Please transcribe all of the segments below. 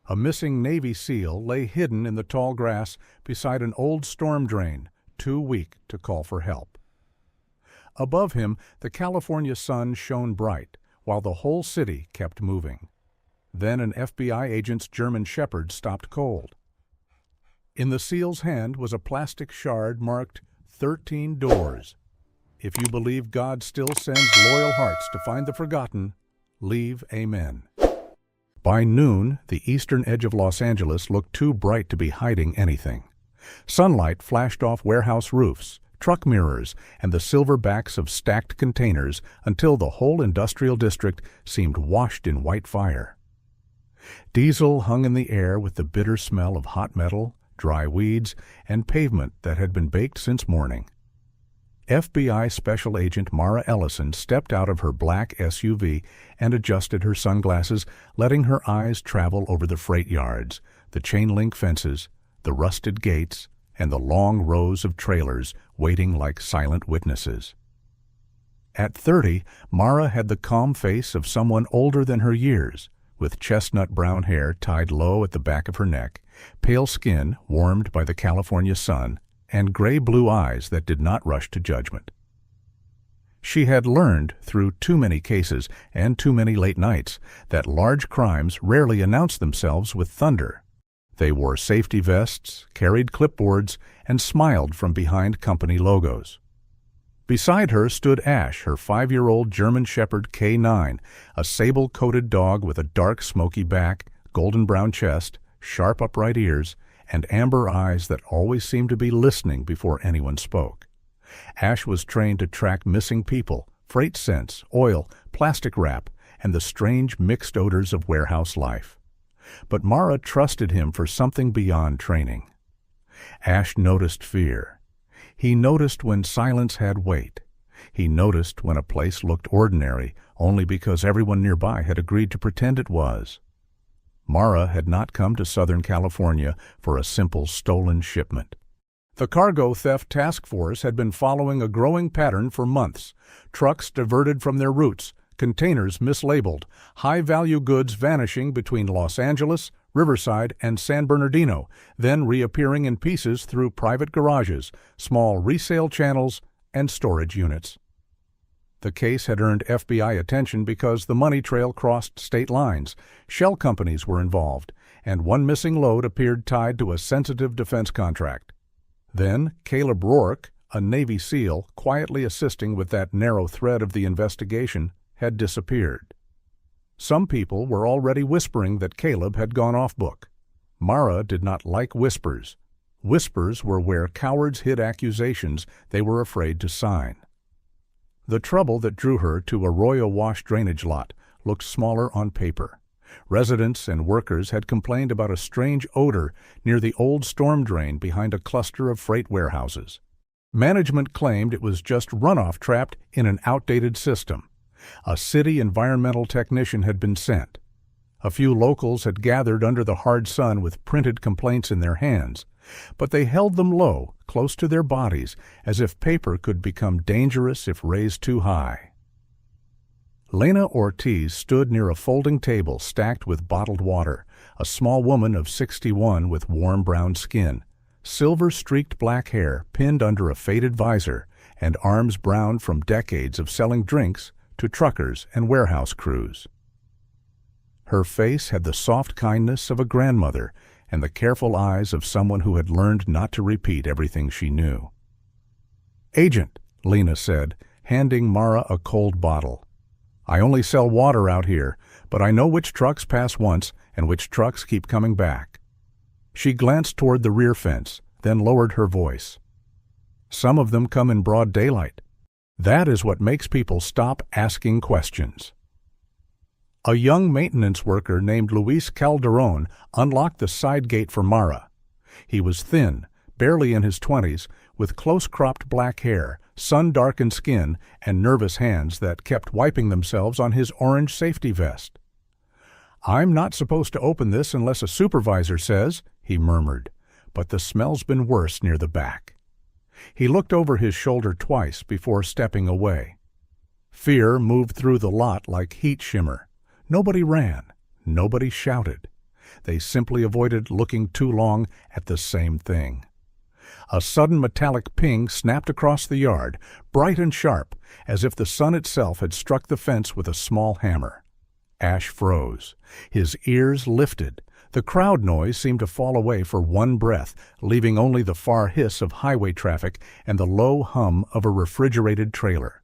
A missing Navy SEAL lay hidden in the tall grass beside an old storm drain, too weak to call for help. Above him, the California sun shone bright, while the whole city kept moving. Then an FBI agent's German Shepherd stopped cold. In the SEAL's hand was a plastic shard marked 13 doors. If you believe God still sends loyal hearts to find the forgotten, leave amen. By noon, the eastern edge of Los Angeles looked too bright to be hiding anything. Sunlight flashed off warehouse roofs, truck mirrors, and the silver backs of stacked containers until the whole industrial district seemed washed in white fire. Diesel hung in the air with the bitter smell of hot metal, dry weeds, and pavement that had been baked since morning. FBI Special Agent Mara Ellison stepped out of her black SUV and adjusted her sunglasses, letting her eyes travel over the freight yards, the chain-link fences, the rusted gates, and the long rows of trailers waiting like silent witnesses. At 30, Mara had the calm face of someone older than her years, with chestnut brown hair tied low at the back of her neck, pale skin warmed by the California sun, and gray-blue eyes that did not rush to judgment. She had learned, through too many cases and too many late nights, that large crimes rarely announce themselves with thunder. They wore safety vests, carried clipboards, and smiled from behind company logos. Beside her stood Ash, her 5-year-old German Shepherd K9, a sable-coated dog with a dark, smoky back, golden-brown chest, sharp upright ears, and amber eyes that always seemed to be listening before anyone spoke. Ash was trained to track missing people, freight scents, oil, plastic wrap, and the strange mixed odors of warehouse life. But Mara trusted him for something beyond training. Ash noticed fear. He noticed when silence had weight. He noticed when a place looked ordinary only because everyone nearby had agreed to pretend it was. Mara had not come to Southern California for a simple stolen shipment. The Cargo Theft Task Force had been following a growing pattern for months. Trucks diverted from their routes, containers mislabeled, high-value goods vanishing between Los Angeles, Riverside, and San Bernardino, then reappearing in pieces through private garages, small resale channels, and storage units. The case had earned FBI attention because the money trail crossed state lines, shell companies were involved, and one missing load appeared tied to a sensitive defense contract. Then Caleb Rourke, a Navy SEAL quietly assisting with that narrow thread of the investigation, had disappeared. Some people were already whispering that Caleb had gone off book. Mara did not like whispers. Whispers were where cowards hid accusations they were afraid to sign. The trouble that drew her to Arroyo Wash drainage lot looked smaller on paper. Residents and workers had complained about a strange odor near the old storm drain behind a cluster of freight warehouses. Management claimed it was just runoff trapped in an outdated system. A city environmental technician had been sent. A few locals had gathered under the hard sun with printed complaints in their hands, but they held them low, close to their bodies, as if paper could become dangerous if raised too high. Lena Ortiz stood near a folding table stacked with bottled water, a small woman of 61 with warm brown skin, silver-streaked black hair pinned under a faded visor, and arms brown from decades of selling drinks to truckers and warehouse crews. Her face had the soft kindness of a grandmother and the careful eyes of someone who had learned not to repeat everything she knew. "Agent," Lena said, handing Mara a cold bottle. "I only sell water out here, but I know which trucks pass once and which trucks keep coming back." She glanced toward the rear fence, then lowered her voice. "Some of them come in broad daylight. That is what makes people stop asking questions." A young maintenance worker named Luis Calderon unlocked the side gate for Mara. He was thin, barely in his 20s, with close-cropped black hair, sun-darkened skin, and nervous hands that kept wiping themselves on his orange safety vest. "I'm not supposed to open this unless a supervisor says," he murmured, "but the smell's been worse near the back." He looked over his shoulder twice before stepping away. Fear moved through the lot like heat shimmer. Nobody ran. Nobody shouted. They simply avoided looking too long at the same thing. A sudden metallic ping snapped across the yard, bright and sharp, as if the sun itself had struck the fence with a small hammer. Ash froze. His ears lifted. The crowd noise seemed to fall away for one breath, leaving only the far hiss of highway traffic and the low hum of a refrigerated trailer.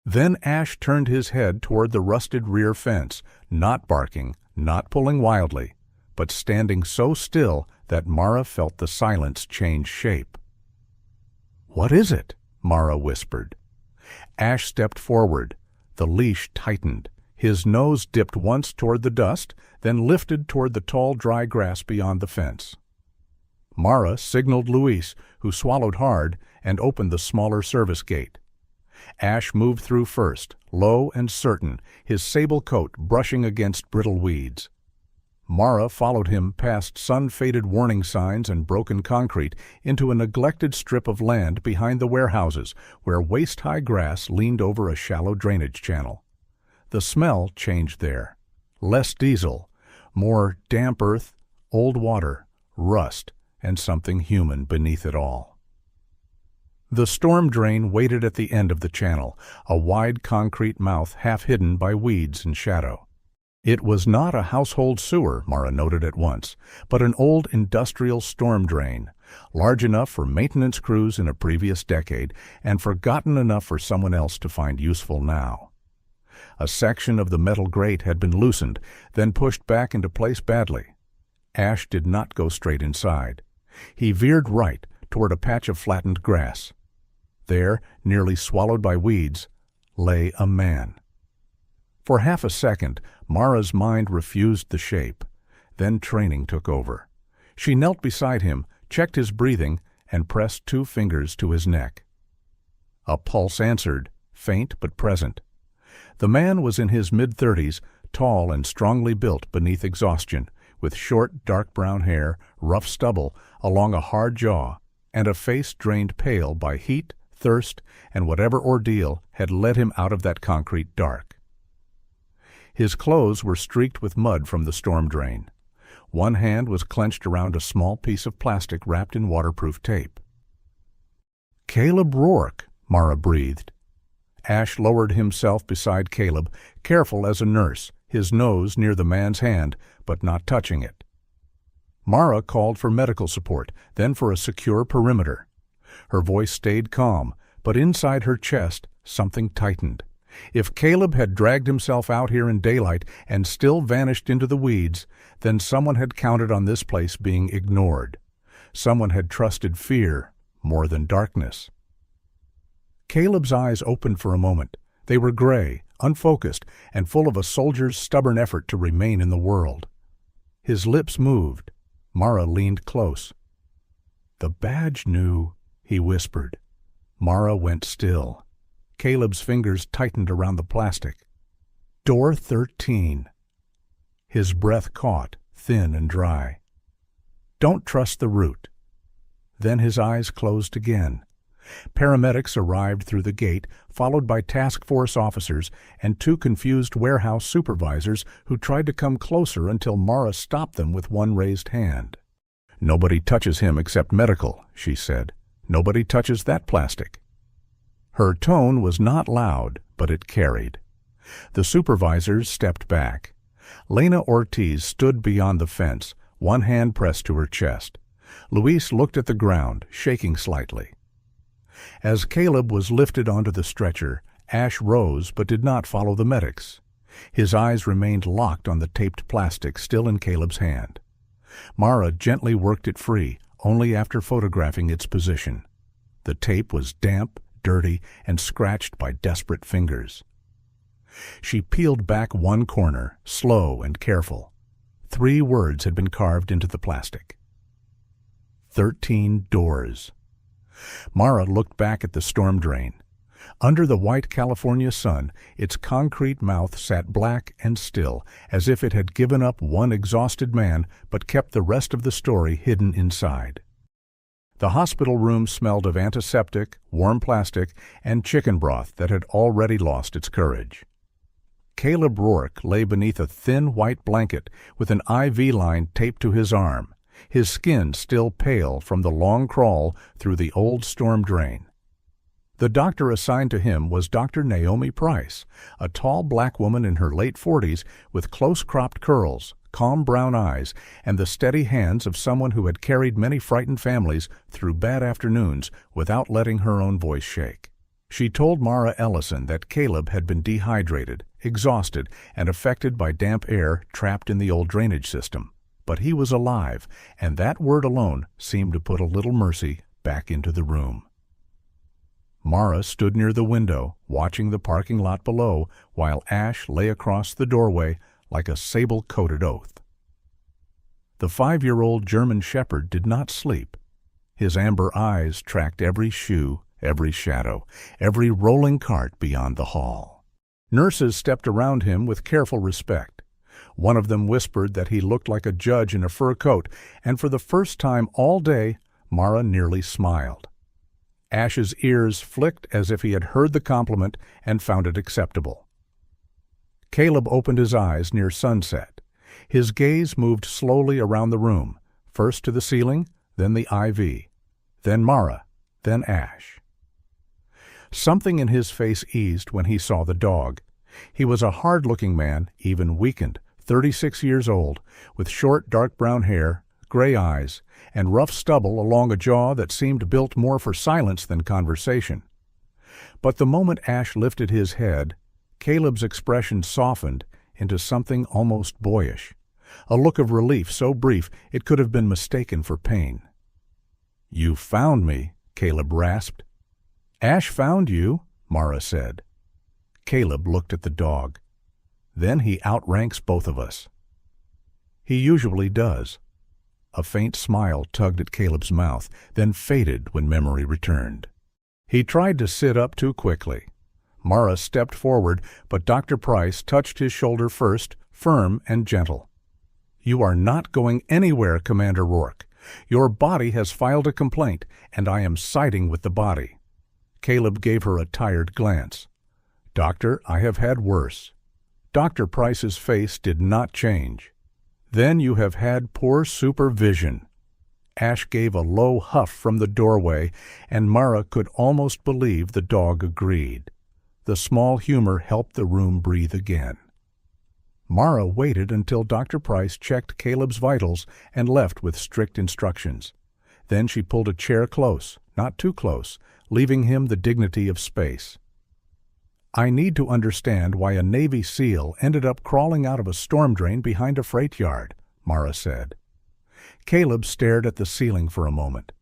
Then Ash turned his head toward the rusted rear fence, not barking, not pulling wildly, but standing so still that Mara felt the silence change shape. "What is it?" Mara whispered. Ash stepped forward. The leash tightened. His nose dipped once toward the dust, then lifted toward the tall dry grass beyond the fence. Mara signaled Luis, who swallowed hard, and opened the smaller service gate. Ash moved through first, low and certain, his sable coat brushing against brittle weeds. Mara followed him past sun-faded warning signs and broken concrete into a neglected strip of land behind the warehouses where waist-high grass leaned over a shallow drainage channel. The smell changed there. Less diesel, more damp earth, old water, rust, and something human beneath it all. The storm drain waited at the end of the channel, a wide concrete mouth half hidden by weeds and shadow. It was not a household sewer, Mara noted at once, but an old industrial storm drain, large enough for maintenance crews in a previous decade and forgotten enough for someone else to find useful now. A section of the metal grate had been loosened, then pushed back into place badly. Ash did not go straight inside. He veered right toward a patch of flattened grass. There, nearly swallowed by weeds, lay a man. For half a second, Mara's mind refused the shape. Then training took over. She knelt beside him, checked his breathing, and pressed 2 fingers to his neck. A pulse answered, faint but present. The man was in his mid-30s, tall and strongly built beneath exhaustion, with short, dark brown hair, rough stubble along a hard jaw, and a face drained pale by heat, thirst, and whatever ordeal had led him out of that concrete dark. His clothes were streaked with mud from the storm drain. One hand was clenched around a small piece of plastic wrapped in waterproof tape. "Caleb Rourke," Mara breathed. Ash lowered himself beside Caleb, careful as a nurse, his nose near the man's hand, but not touching it. Mara called for medical support, then for a secure perimeter. Her voice stayed calm, but inside her chest something tightened. If Caleb had dragged himself out here in daylight and still vanished into the weeds, then someone had counted on this place being ignored. Someone had trusted fear more than darkness. Caleb's eyes opened for a moment. They were gray, unfocused, and full of a soldier's stubborn effort to remain in the world. His lips moved. Mara leaned close. "The badge knew," he whispered. Mara went still. Caleb's fingers tightened around the plastic. "Door 13. His breath caught, thin and dry. "Don't trust the route." Then his eyes closed again. Paramedics arrived through the gate, followed by task force officers and 2 confused warehouse supervisors who tried to come closer until Mara stopped them with one raised hand. "Nobody touches him except medical," she said. "Nobody touches that plastic." Her tone was not loud, but it carried. The supervisors stepped back. Lena Ortiz stood beyond the fence, one hand pressed to her chest. Luis looked at the ground, shaking slightly. As Caleb was lifted onto the stretcher, Ash rose but did not follow the medics. His eyes remained locked on the taped plastic still in Caleb's hand. Mara gently worked it free, only after photographing its position. The tape was damp, dirty, and scratched by desperate fingers. She peeled back one corner, slow and careful. 3 words had been carved into the plastic. 13 doors. Mara looked back at the storm drain. Under the white California sun, its concrete mouth sat black and still, as if it had given up one exhausted man but kept the rest of the story hidden inside. The hospital room smelled of antiseptic, warm plastic, and chicken broth that had already lost its courage. Caleb Rourke lay beneath a thin white blanket with an IV line taped to his arm, his skin still pale from the long crawl through the old storm drain. The doctor assigned to him was Dr. Naomi Price, a tall black woman in her late 40s with close-cropped curls, calm brown eyes, and the steady hands of someone who had carried many frightened families through bad afternoons without letting her own voice shake. She told Mara Ellison that Caleb had been dehydrated, exhausted, and affected by damp air trapped in the old drainage system. But he was alive, and that word alone seemed to put a little mercy back into the room. Mara stood near the window, watching the parking lot below, while Ash lay across the doorway like a sable-coated oath. The 5-year-old German shepherd did not sleep. His amber eyes tracked every shoe, every shadow, every rolling cart beyond the hall. Nurses stepped around him with careful respect. One of them whispered that he looked like a judge in a fur coat, and for the first time all day, Mara nearly smiled. Ash's ears flicked as if he had heard the compliment and found it acceptable. Caleb opened his eyes near sunset. His gaze moved slowly around the room, first to the ceiling, then the IV, then Mara, then Ash. Something in his face eased when he saw the dog. He was a hard-looking man, even weakened, 36 years old, with short dark brown hair, gray eyes, and rough stubble along a jaw that seemed built more for silence than conversation. But the moment Ash lifted his head, Caleb's expression softened into something almost boyish, a look of relief so brief it could have been mistaken for pain. "You found me," Caleb rasped. "Ash found you," Mara said. Caleb looked at the dog. "Then he outranks both of us." "He usually does." A faint smile tugged at Caleb's mouth, then faded when memory returned. He tried to sit up too quickly. Mara stepped forward, but Dr. Price touched his shoulder first, firm and gentle. "You are not going anywhere, Commander Rourke. Your body has filed a complaint, and I am siding with the body." Caleb gave her a tired glance. "Doctor, I have had worse." Dr. Price's face did not change. "Then you have had poor supervision." Ash gave a low huff from the doorway, and Mara could almost believe the dog agreed. The small humor helped the room breathe again. Mara waited until Dr. Price checked Caleb's vitals and left with strict instructions. Then she pulled a chair close, not too close, leaving him the dignity of space. "I need to understand why a Navy SEAL ended up crawling out of a storm drain behind a freight yard," Mara said. Caleb stared at the ceiling for a moment.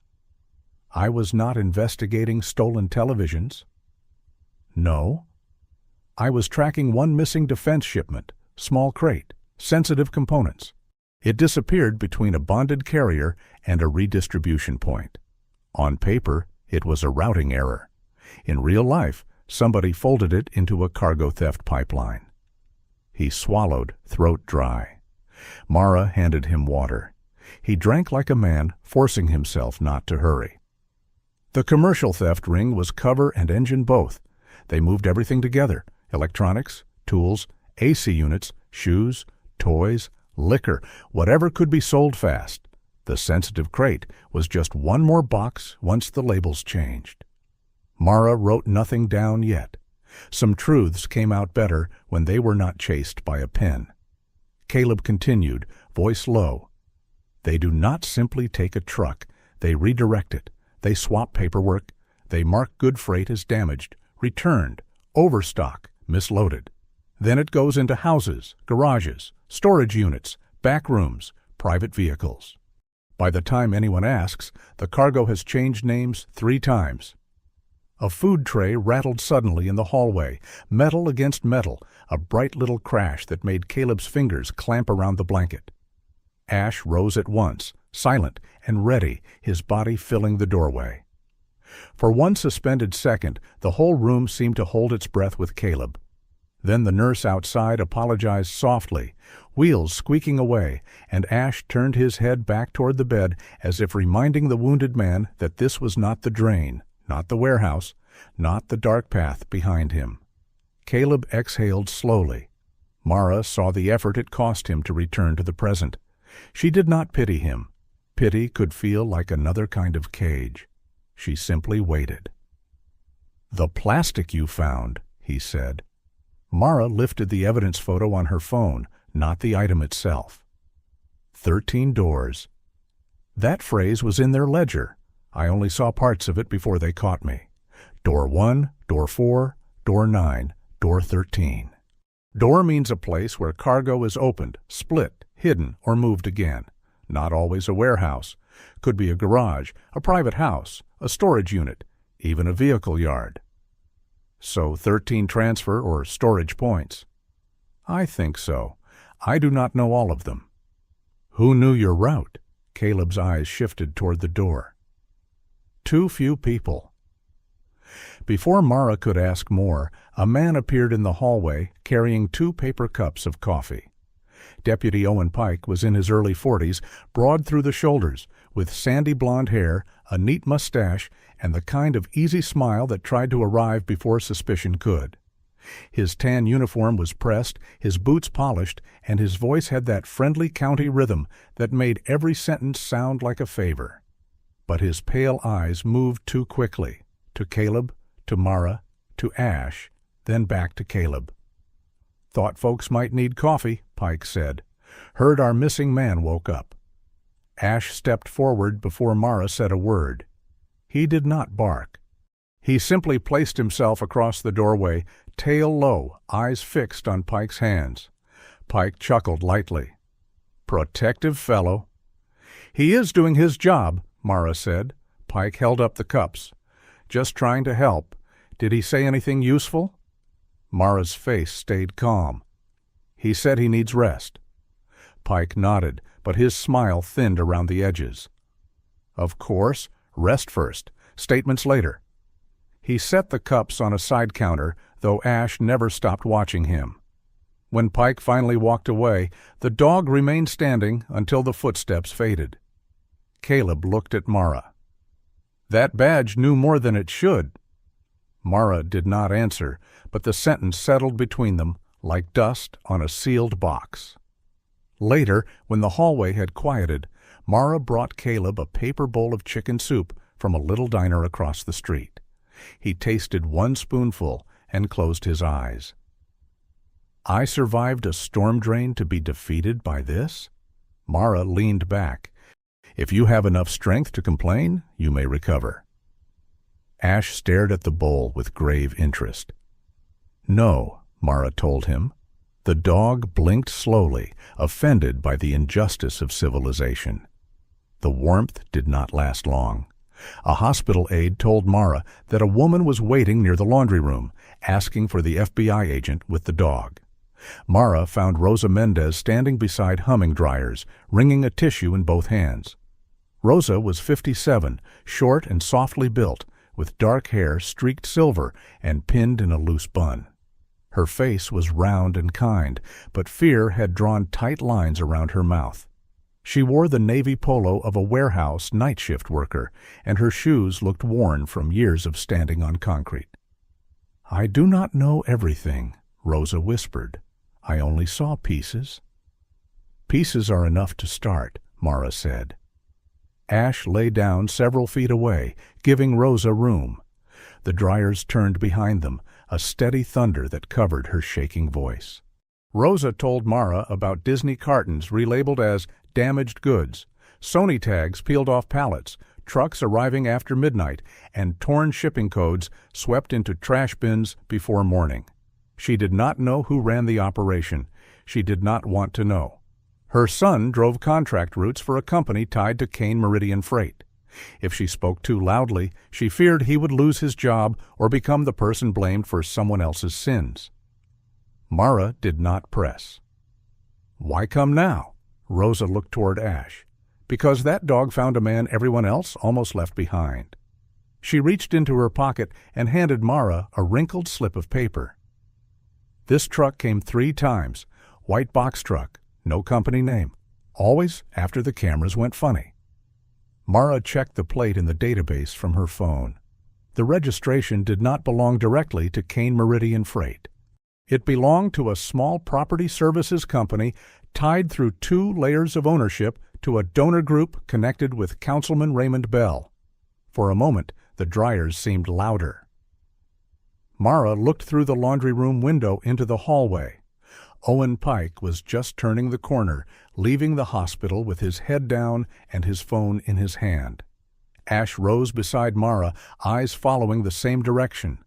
"I was not investigating stolen televisions." "No?" "I was tracking one missing defense shipment, small crate, sensitive components. It disappeared between a bonded carrier and a redistribution point. On paper, it was a routing error. In real life, somebody folded it into a cargo theft pipeline." He swallowed, throat dry. Mara handed him water. He drank like a man, forcing himself not to hurry. The commercial theft ring was cover and engine both. They moved everything together: electronics, tools, AC units, shoes, toys, liquor, whatever could be sold fast. The sensitive crate was just one more box once the labels changed. Mara wrote nothing down yet. Some truths came out better when they were not chased by a pen. Caleb continued, voice low. "They do not simply take a truck. They redirect it. They swap paperwork. They mark good freight as damaged, returned, overstock, misloaded. Then it goes into houses, garages, storage units, back rooms, private vehicles. By the time anyone asks, the cargo has changed names 3 times. A food tray rattled suddenly in the hallway, metal against metal, a bright little crash that made Caleb's fingers clamp around the blanket. Ash rose at once, silent and ready, his body filling the doorway. For one suspended second, the whole room seemed to hold its breath with Caleb. Then the nurse outside apologized softly, wheels squeaking away, and Ash turned his head back toward the bed as if reminding the wounded man that this was not the drain, not the warehouse, not the dark path behind him. Caleb exhaled slowly, Mara saw the effort it cost him to return to the present. She did not pity him. Pity could feel like another kind of cage. She simply waited. "The plastic you found," he said. Mara lifted the evidence photo on her phone, not the item itself. 13 doors. That phrase was in their ledger. I only saw parts of it before they caught me. Door 1, door 4, door 9, door 13. Door means a place where cargo is opened, split, hidden, or moved again. Not always a warehouse. Could be a garage, a private house, a storage unit, even a vehicle yard. So 13 transfer or storage points. I think so. I do not know all of them. Who knew your route? Caleb's eyes shifted toward the door. Too few people. Before Mara could ask more, a man appeared in the hallway carrying 2 paper cups of coffee. Deputy Owen Pike was in his early 40s, broad through the shoulders, with sandy blonde hair, a neat mustache, and the kind of easy smile that tried to arrive before suspicion could. His tan uniform was pressed, his boots polished, and his voice had that friendly county rhythm that made every sentence sound like a favor. But his pale eyes moved too quickly, to Caleb, to Mara, to Ash, then back to Caleb. "Thought folks might need coffee," Pike said. "Heard our missing man woke up." Ash stepped forward before Mara said a word. He did not bark. He simply placed himself across the doorway, tail low, eyes fixed on Pike's hands. Pike chuckled lightly. "Protective fellow." "He is doing his job," Mara said. Pike held up the cups. "Just trying to help. Did he say anything useful?" Mara's face stayed calm. "He said he needs rest." Pike nodded, but his smile thinned around the edges. "Of course. Rest first. Statements later." He set the cups on a side counter, though Ash never stopped watching him. When Pike finally walked away, the dog remained standing until the footsteps faded. Caleb looked at Mara. "That badge knew more than it should." Mara did not answer, but the sentence settled between them like dust on a sealed box. Later, when the hallway had quieted, Mara brought Caleb a paper bowl of chicken soup from a little diner across the street. He tasted 1 spoonful and closed his eyes. "I survived a storm drain to be defeated by this?" Mara leaned back. "If you have enough strength to complain, you may recover." Ash stared at the bowl with grave interest. "No," Mara told him. The dog blinked slowly, offended by the injustice of civilization. The warmth did not last long. A hospital aide told Mara that a woman was waiting near the laundry room, asking for the FBI agent with the dog. Mara found Rosa Mendez standing beside humming dryers, wringing a tissue in both hands. Rosa was 57, short and softly built, with dark hair streaked silver and pinned in a loose bun. Her face was round and kind, but fear had drawn tight lines around her mouth. She wore the navy polo of a warehouse night shift worker, and her shoes looked worn from years of standing on concrete. "I do not know everything," Rosa whispered. "I only saw pieces." "Pieces are enough to start," Mara said. Ash lay down several feet away, giving Rosa room. The dryers turned behind them, a steady thunder that covered her shaking voice. Rosa told Mara about Disney cartons relabeled as damaged goods, Sony tags peeled off pallets, trucks arriving after midnight, and torn shipping codes swept into trash bins before morning. She did not know who ran the operation. She did not want to know. Her son drove contract routes for a company tied to Kane Meridian Freight. If she spoke too loudly, she feared he would lose his job or become the person blamed for someone else's sins. Mara did not press. "Why come now?" Rosa looked toward Ash. "Because that dog found a man everyone else almost left behind." She reached into her pocket and handed Mara a wrinkled slip of paper. "This truck came 3 times. White box truck. No company name. Always after the cameras went funny." Mara checked the plate in the database from her phone. The registration did not belong directly to Kane Meridian Freight. It belonged to a small property services company tied through 2 layers of ownership to a donor group connected with Councilman Raymond Bell. For a moment, the dryers seemed louder. Mara looked through the laundry room window into the hallway. Owen Pike was just turning the corner, leaving the hospital with his head down and his phone in his hand. Ash rose beside Mara, eyes following the same direction.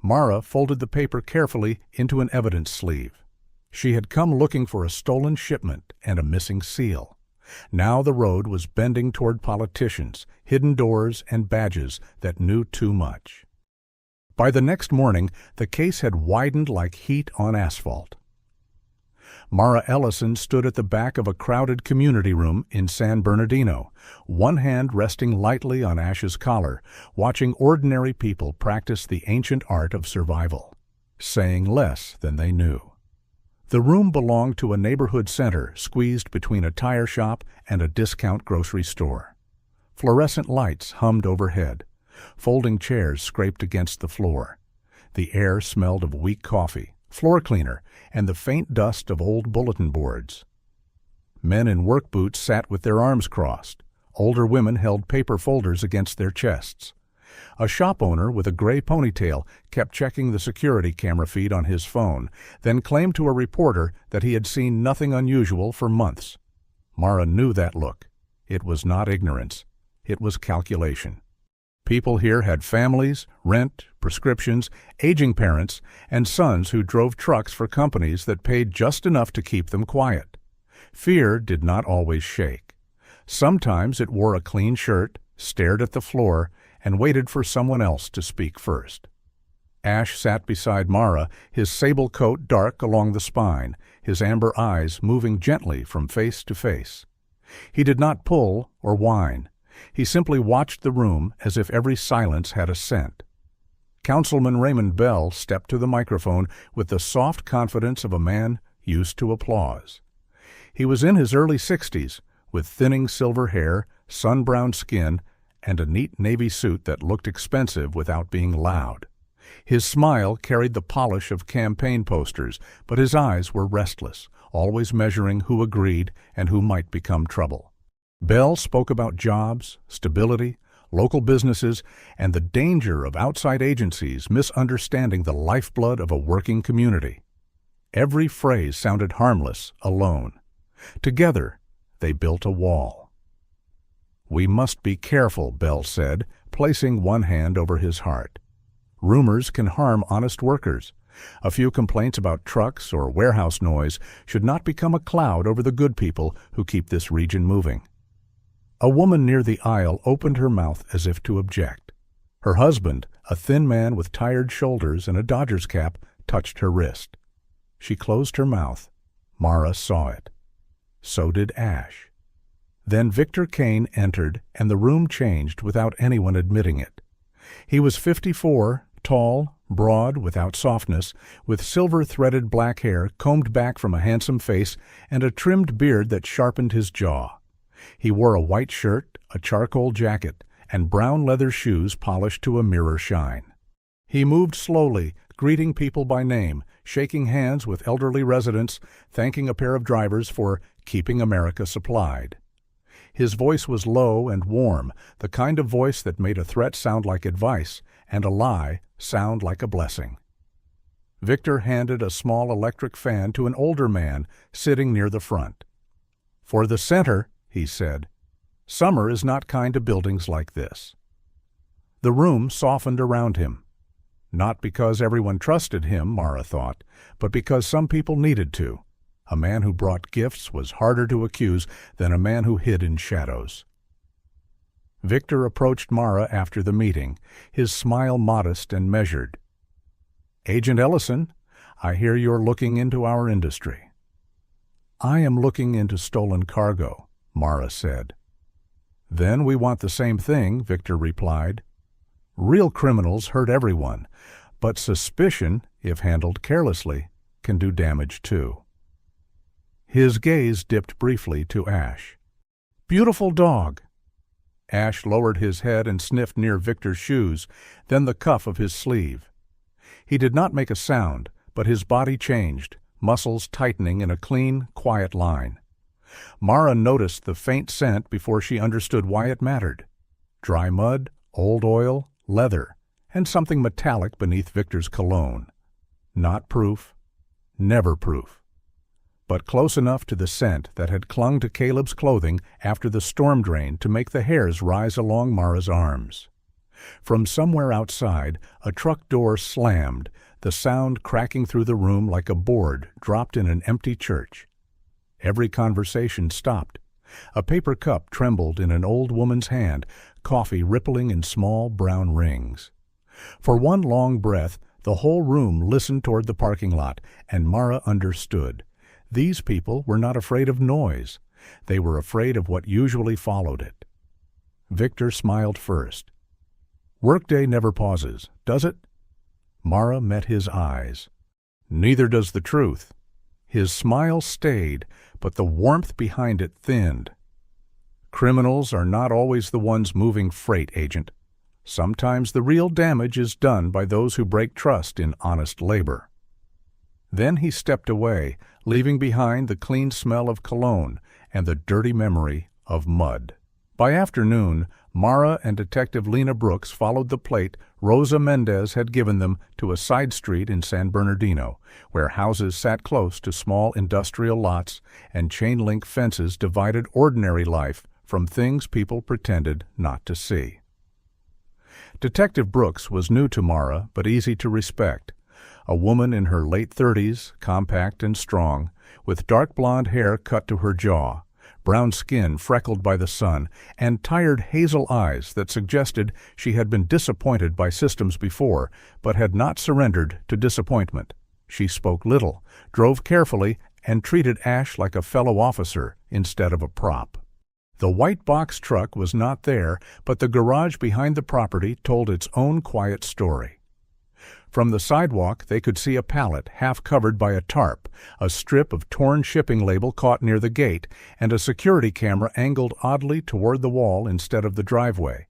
Mara folded the paper carefully into an evidence sleeve. She had come looking for a stolen shipment and a missing seal. Now the road was bending toward politicians, hidden doors, and badges that knew too much. By the next morning, the case had widened like heat on asphalt. Mara Ellison stood at the back of a crowded community room in San Bernardino, one hand resting lightly on Ash's collar, watching ordinary people practice the ancient art of survival, saying less than they knew. The room belonged to a neighborhood center squeezed between a tire shop and a discount grocery store. Fluorescent lights hummed overhead. Folding chairs scraped against the floor. The air smelled of weak coffee, floor cleaner, and the faint dust of old bulletin boards. Men in work boots sat with their arms crossed. Older women held paper folders against their chests. A shop owner with a gray ponytail kept checking the security camera feed on his phone, then claimed to a reporter that he had seen nothing unusual for months. Mara knew that look. It was not ignorance. It was calculation. People here had families, rent, prescriptions, aging parents, and sons who drove trucks for companies that paid just enough to keep them quiet. Fear did not always shake. Sometimes it wore a clean shirt, stared at the floor, and waited for someone else to speak first. Ash sat beside Mara, his sable coat dark along the spine, his amber eyes moving gently from face to face. He did not pull or whine. He simply watched the room as if every silence had a scent. Councilman Raymond Bell stepped to the microphone with the soft confidence of a man used to applause. He was in his early 60s, with thinning silver hair, sun-browned skin, and a neat navy suit that looked expensive without being loud. His smile carried the polish of campaign posters, but his eyes were restless, always measuring who agreed and who might become trouble. Bell spoke about jobs, stability, local businesses, and the danger of outside agencies misunderstanding the lifeblood of a working community. Every phrase sounded harmless, alone. Together, they built a wall. "We must be careful," Bell said, placing one hand over his heart. "Rumors can harm honest workers. A few complaints about trucks or warehouse noise should not become a cloud over the good people who keep this region moving." A woman near the aisle opened her mouth as if to object. Her husband, a thin man with tired shoulders and a Dodgers cap, touched her wrist. She closed her mouth. Mara saw it. So did Ash. Then Victor Kane entered, and the room changed without anyone admitting it. He was 54, tall, broad, without softness, with silver-threaded black hair combed back from a handsome face and a trimmed beard that sharpened his jaw. He wore a white shirt, a charcoal jacket, and brown leather shoes polished to a mirror shine. He moved slowly, greeting people by name, shaking hands with elderly residents, thanking a pair of drivers for keeping America supplied. His voice was low and warm, the kind of voice that made a threat sound like advice and a lie sound like a blessing. Victor handed a small electric fan to an older man sitting near the front. "For the center," he said. "Summer is not kind to buildings like this." The room softened around him. Not because everyone trusted him, Mara thought, but because some people needed to. A man who brought gifts was harder to accuse than a man who hid in shadows. Victor approached Mara after the meeting, his smile modest and measured. "Agent Ellison, I hear you're looking into our industry." "I am looking into stolen cargo," Mara said. "Then we want the same thing," Victor replied. "Real criminals hurt everyone, but suspicion, if handled carelessly, can do damage too." His gaze dipped briefly to Ash. "Beautiful dog." Ash lowered his head and sniffed near Victor's shoes, then the cuff of his sleeve. He did not make a sound, but his body changed, muscles tightening in a clean, quiet line. Mara noticed the faint scent before she understood why it mattered. Dry mud, old oil, leather, and something metallic beneath Victor's cologne. Not proof, never proof, but close enough to the scent that had clung to Caleb's clothing after the storm drain to make the hairs rise along Mara's arms. From somewhere outside, a truck door slammed, the sound cracking through the room like a board dropped in an empty church. Every conversation stopped. A paper cup trembled in an old woman's hand, coffee rippling in small brown rings. For one long breath, the whole room listened toward the parking lot, and Mara understood. These people were not afraid of noise. They were afraid of what usually followed it. Victor smiled first. "Workday never pauses, does it?" Mara met his eyes. "Neither does the truth." His smile stayed, but the warmth behind it thinned. "Criminals are not always the ones moving freight, Agent. Sometimes the real damage is done by those who break trust in honest labor." Then he stepped away, leaving behind the clean smell of cologne and the dirty memory of mud. By afternoon, Mara and Detective Lena Brooks followed the plate Rosa Mendez had given them to a side street in San Bernardino, where houses sat close to small industrial lots and chain-link fences divided ordinary life from things people pretended not to see. Detective Brooks was new to Mara, but easy to respect. A woman in her late 30s, compact and strong, with dark blonde hair cut to her jaw, brown skin freckled by the sun, and tired hazel eyes that suggested she had been disappointed by systems before, but had not surrendered to disappointment. She spoke little, drove carefully, and treated Ash like a fellow officer instead of a prop. The white box truck was not there, but the garage behind the property told its own quiet story. From the sidewalk they could see a pallet half covered by a tarp, a strip of torn shipping label caught near the gate, and a security camera angled oddly toward the wall instead of the driveway.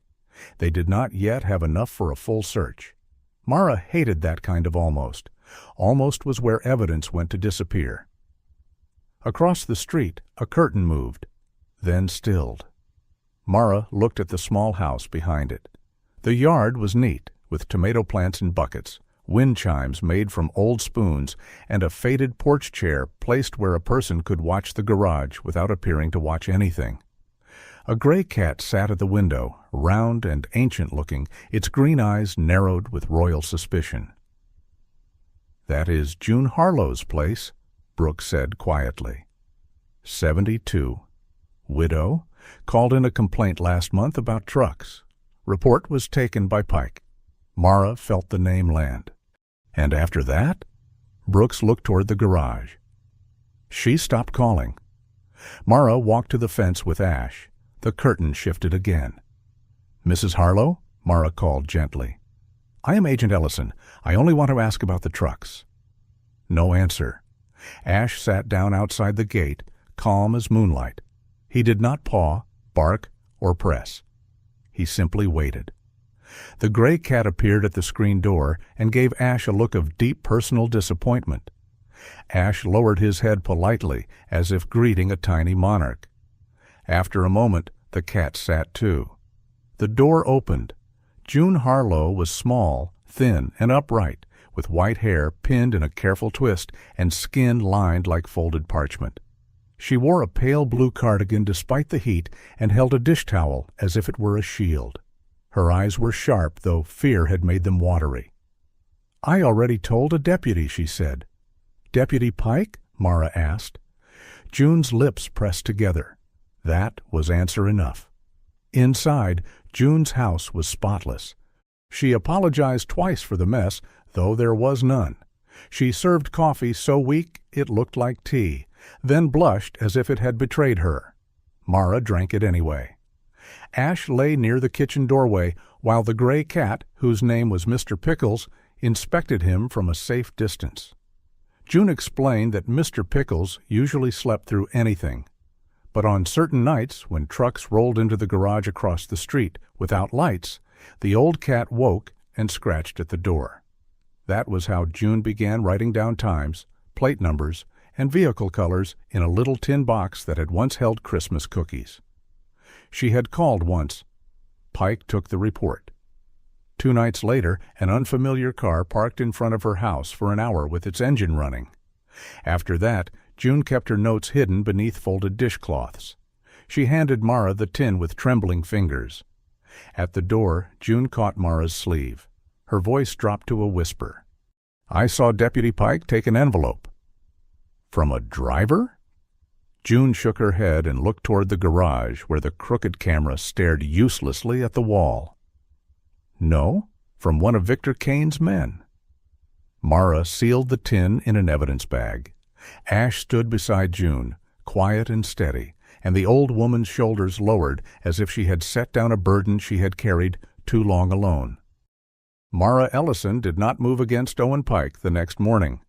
They did not yet have enough for a full search. Mara hated that kind of almost. Almost was where evidence went to disappear. Across the street, a curtain moved, then stilled. Mara looked at the small house behind it. The yard was neat, with tomato plants in buckets, wind chimes made from old spoons, and a faded porch chair placed where a person could watch the garage without appearing to watch anything. A gray cat sat at the window, round and ancient-looking, its green eyes narrowed with royal suspicion. "That is June Harlow's place," Brooks said quietly. 72. Widow. Called in a complaint last month about trucks. Report was taken by Pike. Mara felt the name land. "And after that?" Brooks looked toward the garage. She stopped calling. Mara walked to the fence with Ash. The curtain shifted again. "Mrs. Harlow?" Mara called gently. "I am Agent Ellison. I only want to ask about the trucks." No answer. Ash sat down outside the gate, calm as moonlight. He did not paw, bark, or press. He simply waited. The gray cat appeared at the screen door and gave Ash a look of deep personal disappointment. Ash lowered his head politely, as if greeting a tiny monarch. After a moment, the cat sat too. The door opened. June Harlow was small, thin, and upright, with white hair pinned in a careful twist and skin lined like folded parchment. She wore a pale blue cardigan despite the heat and held a dish towel as if it were a shield. Her eyes were sharp, though fear had made them watery. "I already told a deputy," she said. "Deputy Pike?" Mara asked. June's lips pressed together. That was answer enough. Inside, June's house was spotless. She apologized twice for the mess, though there was none. She served coffee so weak it looked like tea, then blushed as if it had betrayed her. Mara drank it anyway. Ash lay near the kitchen doorway, while the gray cat, whose name was Mr. Pickles, inspected him from a safe distance. June explained that Mr. Pickles usually slept through anything. But on certain nights, when trucks rolled into the garage across the street without lights, the old cat woke and scratched at the door. That was how June began writing down times, plate numbers, and vehicle colors in a little tin box that had once held Christmas cookies. She had called once. Pike took the report. 2 nights later, an unfamiliar car parked in front of her house for an hour with its engine running. After that, June kept her notes hidden beneath folded dishcloths. She handed Mara the tin with trembling fingers. At the door, June caught Mara's sleeve. Her voice dropped to a whisper. "I saw Deputy Pike take an envelope." "From a driver?" June shook her head and looked toward the garage where the crooked camera stared uselessly at the wall. "No, from one of Victor Kane's men." Mara sealed the tin in an evidence bag. Ash stood beside June, quiet and steady, and the old woman's shoulders lowered as if she had set down a burden she had carried too long alone. Mara Ellison did not move against Owen Pike the next morning.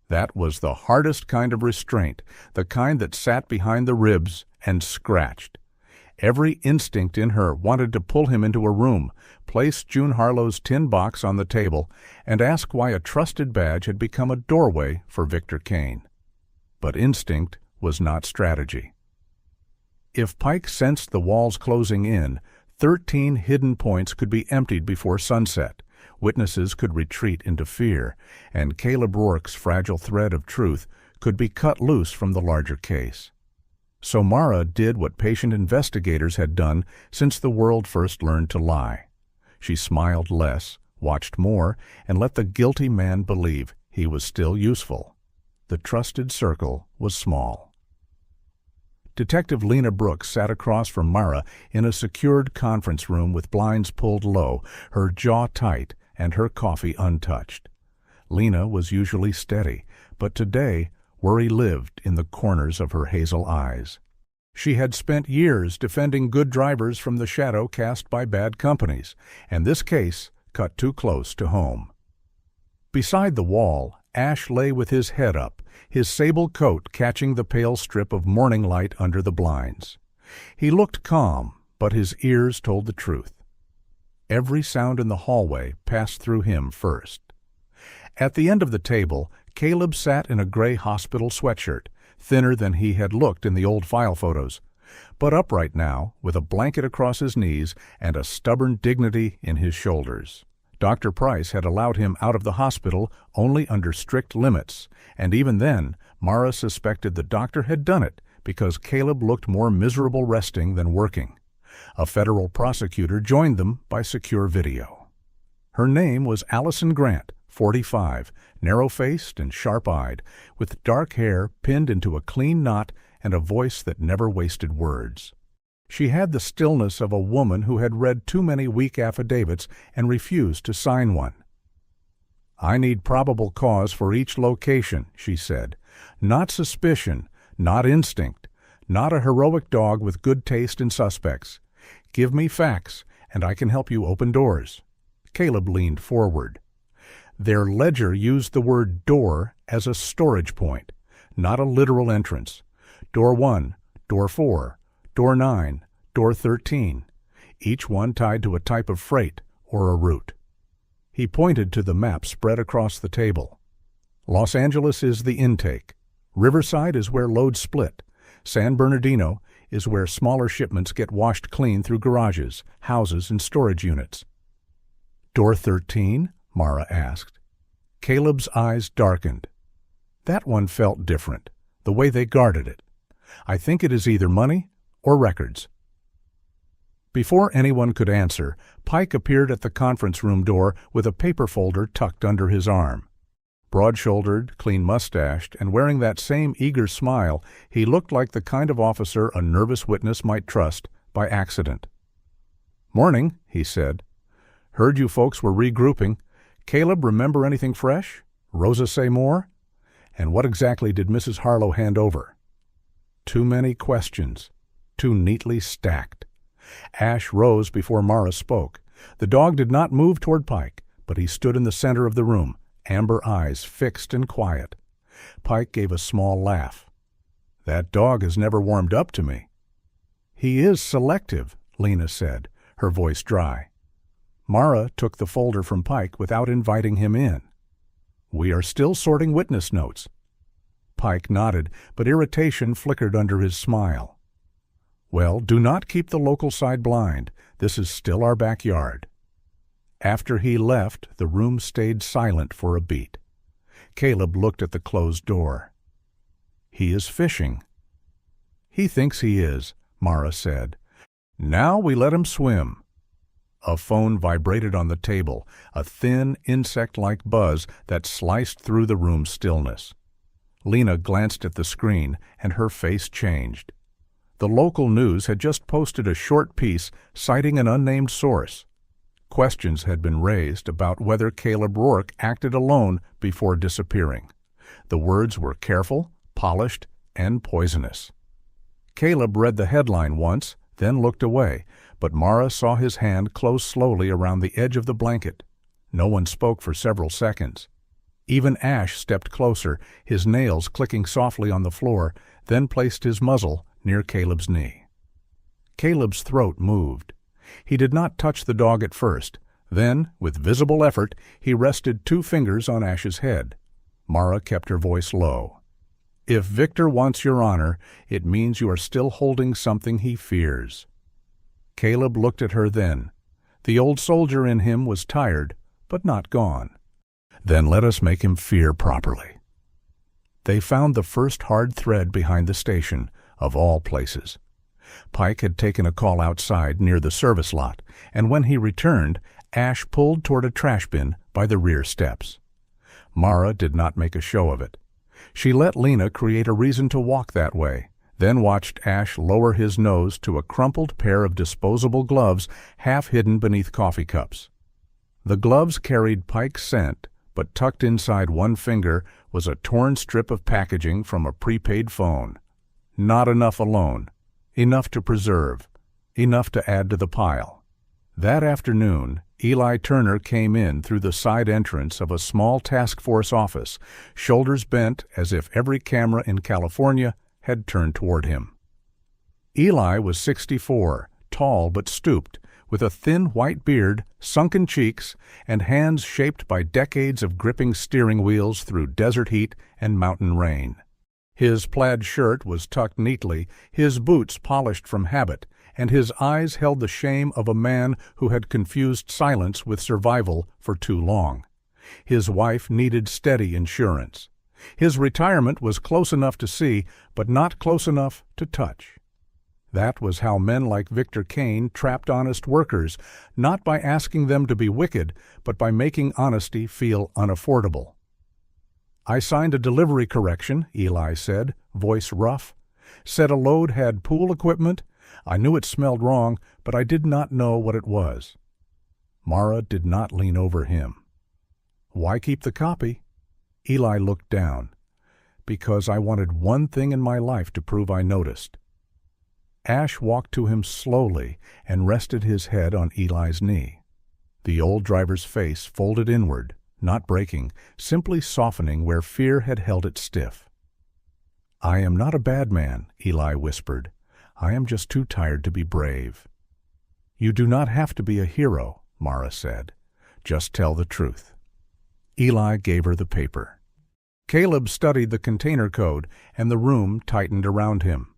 That was the hardest kind of restraint, the kind that sat behind the ribs and scratched. Every instinct in her wanted to pull him into a room, place June Harlow's tin box on the table, and ask why a trusted badge had become a doorway for Victor Kane. But instinct was not strategy. If Pike sensed the walls closing in, 13 hidden points could be emptied before sunset. Witnesses could retreat into fear, and Caleb Rourke's fragile thread of truth could be cut loose from the larger case. So Mara did what patient investigators had done since the world first learned to lie. She smiled less, watched more, and let the guilty man believe he was still useful. The trusted circle was small. Detective Lena Brooks sat across from Mara in a secured conference room with blinds pulled low, her jaw tight, and her coffee untouched. Lena was usually steady, but today worry lived in the corners of her hazel eyes. She had spent years defending good drivers from the shadow cast by bad companies, and this case cut too close to home. Beside the wall, Ash lay with his head up, his sable coat catching the pale strip of morning light under the blinds. He looked calm, but his ears told the truth. Every sound in the hallway passed through him first. At the end of the table, Caleb sat in a gray hospital sweatshirt, thinner than he had looked in the old file photos, but upright now, with a blanket across his knees and a stubborn dignity in his shoulders. Dr. Price had allowed him out of the hospital only under strict limits, and even then, Mara suspected the doctor had done it because Caleb looked more miserable resting than working. A federal prosecutor joined them by secure video. Her name was Allison Grant, 45, narrow-faced and sharp-eyed, with dark hair pinned into a clean knot and a voice that never wasted words. She had the stillness of a woman who had read too many weak affidavits and refused to sign one. "I need probable cause for each location," she said. "Not suspicion, not instinct, not a heroic dog with good taste in suspects. Give me facts, and I can help you open doors." Caleb leaned forward. Their ledger used the word door as a storage point, not a literal entrance. Door 1, door 4, door 9, door 13, each one tied to a type of freight or a route. He pointed to the map spread across the table. Los Angeles is the intake. Riverside is where loads split. San Bernardino is where smaller shipments get washed clean through garages, houses, and storage units. "Door 13?" Mara asked. Caleb's eyes darkened. That one felt different, the way they guarded it. "I think it is either money or records." Before anyone could answer, Pike appeared at the conference room door with a paper folder tucked under his arm. Broad-shouldered, clean-mustached, and wearing that same eager smile, he looked like the kind of officer a nervous witness might trust by accident. "Morning," he said. "Heard you folks were regrouping. Caleb, remember anything fresh? Rosa say more? And what exactly did Mrs. Harlow hand over?" Too many questions, too neatly stacked. Ash rose before Mara spoke. The dog did not move toward Pike, but he stood in the center of the room, amber eyes fixed and quiet. Pike gave a small laugh. "That dog has never warmed up to me." "He is selective," Lena said, her voice dry. Mara took the folder from Pike without inviting him in. "We are still sorting witness notes." Pike nodded, but irritation flickered under his smile. "Well, do not keep the local side blind. This is still our backyard." After he left, the room stayed silent for a beat. Caleb looked at the closed door. "He is fishing." "He thinks he is," Mara said. "Now we let him swim." A phone vibrated on the table, a thin, insect-like buzz that sliced through the room's stillness. Lena glanced at the screen, and her face changed. The local news had just posted a short piece citing an unnamed source. Questions had been raised about whether Caleb Rourke acted alone before disappearing. The words were careful, polished, and poisonous. Caleb read the headline once, then looked away, but Mara saw his hand close slowly around the edge of the blanket. No one spoke for several seconds. Even Ash stepped closer, his nails clicking softly on the floor, then placed his muzzle near Caleb's knee. Caleb's throat moved. He did not touch the dog at first. Then, with visible effort, he rested 2 fingers on Ash's head. Mara kept her voice low. "If Victor wants your honor, it means you are still holding something he fears." Caleb looked at her then. The old soldier in him was tired, but not gone. "Then let us make him fear properly." They found the first hard thread behind the station, of all places. Pike had taken a call outside near the service lot, and when he returned, Ash pulled toward a trash bin by the rear steps. Mara did not make a show of it. She let Lena create a reason to walk that way, then watched Ash lower his nose to a crumpled pair of disposable gloves half hidden beneath coffee cups. The gloves carried Pike's scent, but tucked inside one finger was a torn strip of packaging from a prepaid phone. Not enough alone. Enough to preserve. Enough to add to the pile. That afternoon, Eli Turner came in through the side entrance of a small task force office, shoulders bent as if every camera in California had turned toward him. Eli was 64, tall but stooped, with a thin white beard, sunken cheeks, and hands shaped by decades of gripping steering wheels through desert heat and mountain rain. His plaid shirt was tucked neatly, his boots polished from habit, and his eyes held the shame of a man who had confused silence with survival for too long. His wife needed steady insurance. His retirement was close enough to see, but not close enough to touch. That was how men like Victor Kane trapped honest workers, not by asking them to be wicked, but by making honesty feel unaffordable. "I signed a delivery correction," Eli said, voice rough. "Said a load had pool equipment. I knew it smelled wrong, but I did not know what it was." Mara did not lean over him. "Why keep the copy?" Eli looked down. "Because I wanted one thing in my life to prove I noticed." Ash walked to him slowly and rested his head on Eli's knee. The old driver's face folded inward, not breaking, simply softening where fear had held it stiff. "I am not a bad man," Eli whispered. "I am just too tired to be brave." "You do not have to be a hero," Mara said. "Just tell the truth." Eli gave her the paper. Caleb studied the container code, and the room tightened around him.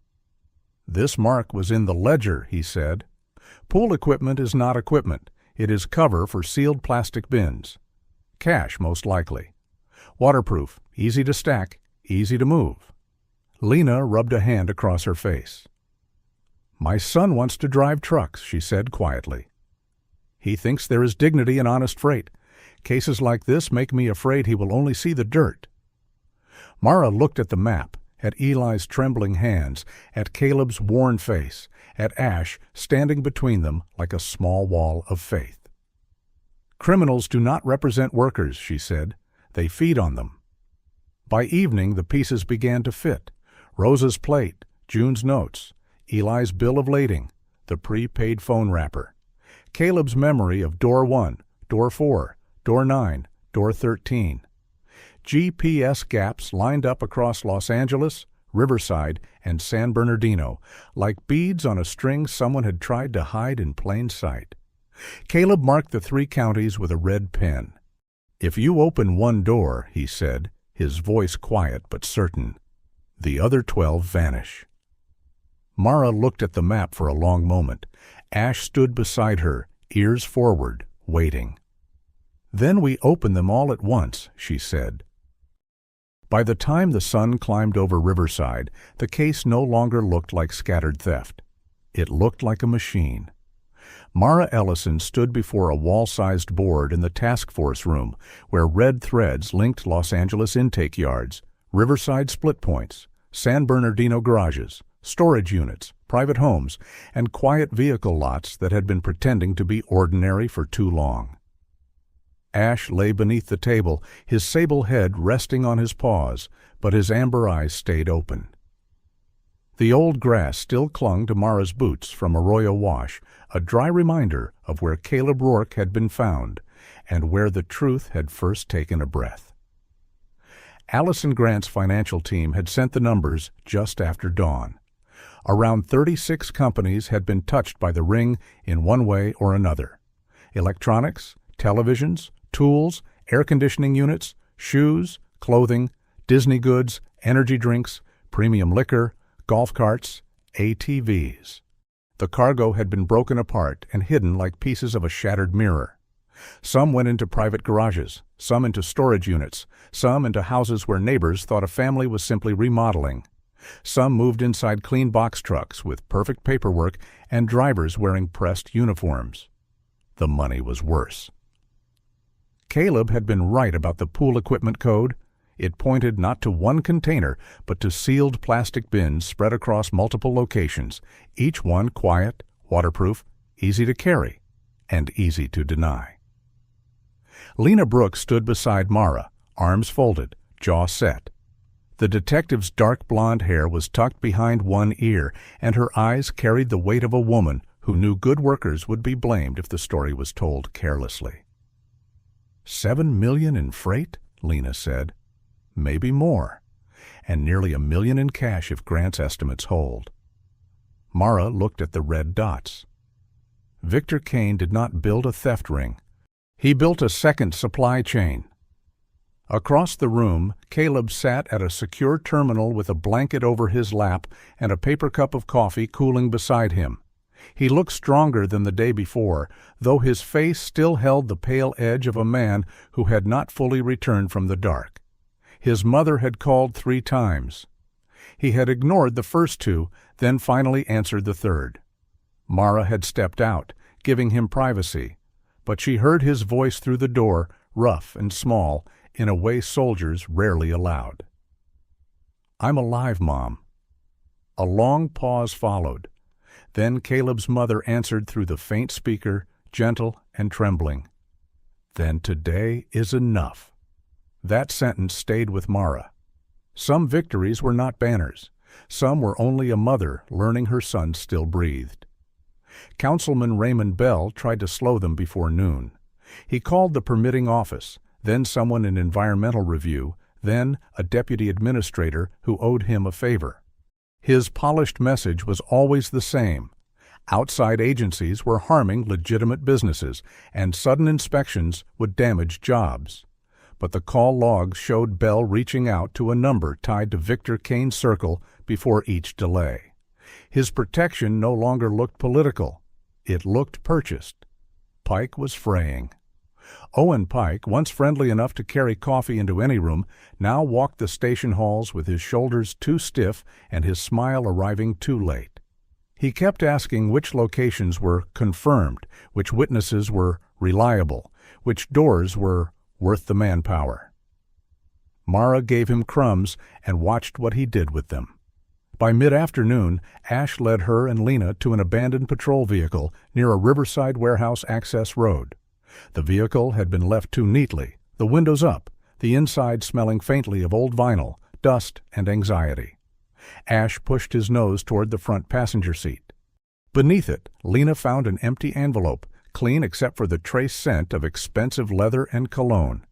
"This mark was in the ledger," he said. "Pool equipment is not equipment. It is cover for sealed plastic bins. Cash, most likely. Waterproof, easy to stack, easy to move." Lena rubbed a hand across her face. "My son wants to drive trucks," she said quietly. "He thinks there is dignity in honest freight. Cases like this make me afraid he will only see the dirt." Mara looked at the map, at Eli's trembling hands, at Caleb's worn face, at Ash standing between them like a small wall of faith. "Criminals do not represent workers," she said. "They feed on them." By evening the pieces began to fit. Rosa's plate, June's notes, Eli's bill of lading, the prepaid phone wrapper, Caleb's memory of door 1, door 4, door 9, door 13. GPS gaps lined up across Los Angeles, Riverside, and San Bernardino, like beads on a string someone had tried to hide in plain sight. Caleb marked the 3 counties with a red pen. "If you open one door," he said, his voice quiet but certain, "the other 12 vanish." Mara looked at the map for a long moment. Ash stood beside her, ears forward, waiting. "Then we open them all at once," she said. By the time the sun climbed over Riverside, the case no longer looked like scattered theft. It looked like a machine. Mara Ellison stood before a wall-sized board in the task force room where red threads linked Los Angeles intake yards, Riverside split points, San Bernardino garages, storage units, private homes, and quiet vehicle lots that had been pretending to be ordinary for too long. Ash lay beneath the table, his sable head resting on his paws, but his amber eyes stayed open. The old grass still clung to Mara's boots from Arroyo Wash, a dry reminder of where Caleb Rourke had been found and where the truth had first taken a breath. Allison Grant's financial team had sent the numbers just after dawn. Around 36 companies had been touched by the ring in one way or another. Electronics, televisions, tools, air conditioning units, shoes, clothing, Disney goods, energy drinks, premium liquor, golf carts, ATVs. The cargo had been broken apart and hidden like pieces of a shattered mirror. Some went into private garages, some into storage units, some into houses where neighbors thought a family was simply remodeling. Some moved inside clean box trucks with perfect paperwork and drivers wearing pressed uniforms. The money was worse. Caleb had been right about the pool equipment code. It pointed not to one container, but to sealed plastic bins spread across multiple locations, each one quiet, waterproof, easy to carry, and easy to deny. Lena Brooks stood beside Mara, arms folded, jaw set. The detective's dark blonde hair was tucked behind one ear, and her eyes carried the weight of a woman who knew good workers would be blamed if the story was told carelessly. $7 million in freight, Lena said. Maybe more. And nearly $1 million in cash if Grant's estimates hold. Mara looked at the red dots. Victor Kane did not build a theft ring. He built a second supply chain. Across the room, Caleb sat at a secure terminal with a blanket over his lap and a paper cup of coffee cooling beside him. He looked stronger than the day before, though his face still held the pale edge of a man who had not fully returned from the dark. His mother had called 3 times. He had ignored the first 2, then finally answered the third. Mara had stepped out, giving him privacy, but she heard his voice through the door, rough and small, in a way soldiers rarely allowed. "I'm alive, Mom." A long pause followed. Then Caleb's mother answered through the faint speaker, gentle and trembling. "Then today is enough." That sentence stayed with Mara. Some victories were not banners. Some were only a mother learning her son still breathed. Councilman Raymond Bell tried to slow them before noon. He called the permitting office, then someone in environmental review, then a deputy administrator who owed him a favor. His polished message was always the same. Outside agencies were harming legitimate businesses, and sudden inspections would damage jobs. But the call logs showed Bell reaching out to a number tied to Victor Kane's circle before each delay. His protection no longer looked political. It looked purchased. Pike was fraying. Owen Pike, once friendly enough to carry coffee into any room, now walked the station halls with his shoulders too stiff and his smile arriving too late. He kept asking which locations were confirmed, which witnesses were reliable, which doors were worth the manpower. Mara gave him crumbs and watched what he did with them. By mid-afternoon, Ash led her and Lena to an abandoned patrol vehicle near a Riverside warehouse access road. The vehicle had been left too neatly, the windows up, the inside smelling faintly of old vinyl, dust, and anxiety. Ash pushed his nose toward the front passenger seat. Beneath it, Lena found an empty envelope, clean except for the trace scent of expensive leather and cologne.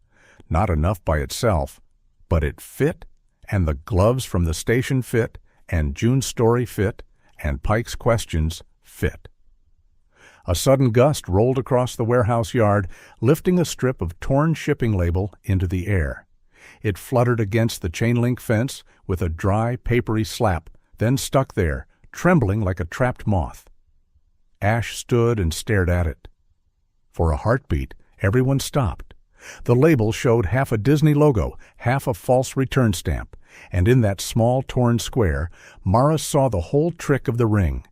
Not enough by itself, but it fit, and the gloves from the station fit, and June's story fit, and Pike's questions fit. A sudden gust rolled across the warehouse yard, lifting a strip of torn shipping label into the air. It fluttered against the chain-link fence with a dry, papery slap, then stuck there, trembling like a trapped moth. Ash stood and stared at it. For a heartbeat, everyone stopped. The label showed half a Disney logo, half a false return stamp, and in that small torn square, Mara saw the whole trick of the ring.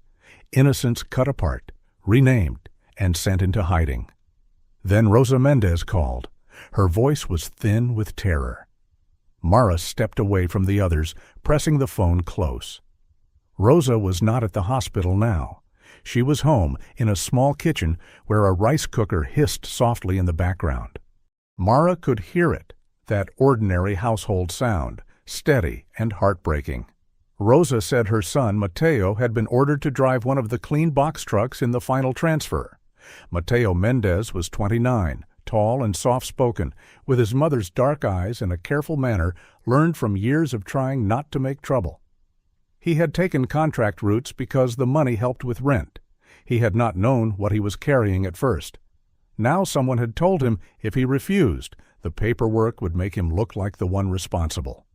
Innocence cut apart, renamed, and sent into hiding. Then Rosa Mendez called. Her voice was thin with terror. Mara stepped away from the others, pressing the phone close. Rosa was not at the hospital now. She was home, in a small kitchen where a rice cooker hissed softly in the background. Mara could hear it, that ordinary household sound, steady and heartbreaking. Rosa said her son, Mateo, had been ordered to drive one of the clean box trucks in the final transfer. Mateo Mendez was 29, tall and soft-spoken, with his mother's dark eyes and a careful manner learned from years of trying not to make trouble. He had taken contract routes because the money helped with rent. He had not known what he was carrying at first. Now someone had told him if he refused, the paperwork would make him look like the one responsible.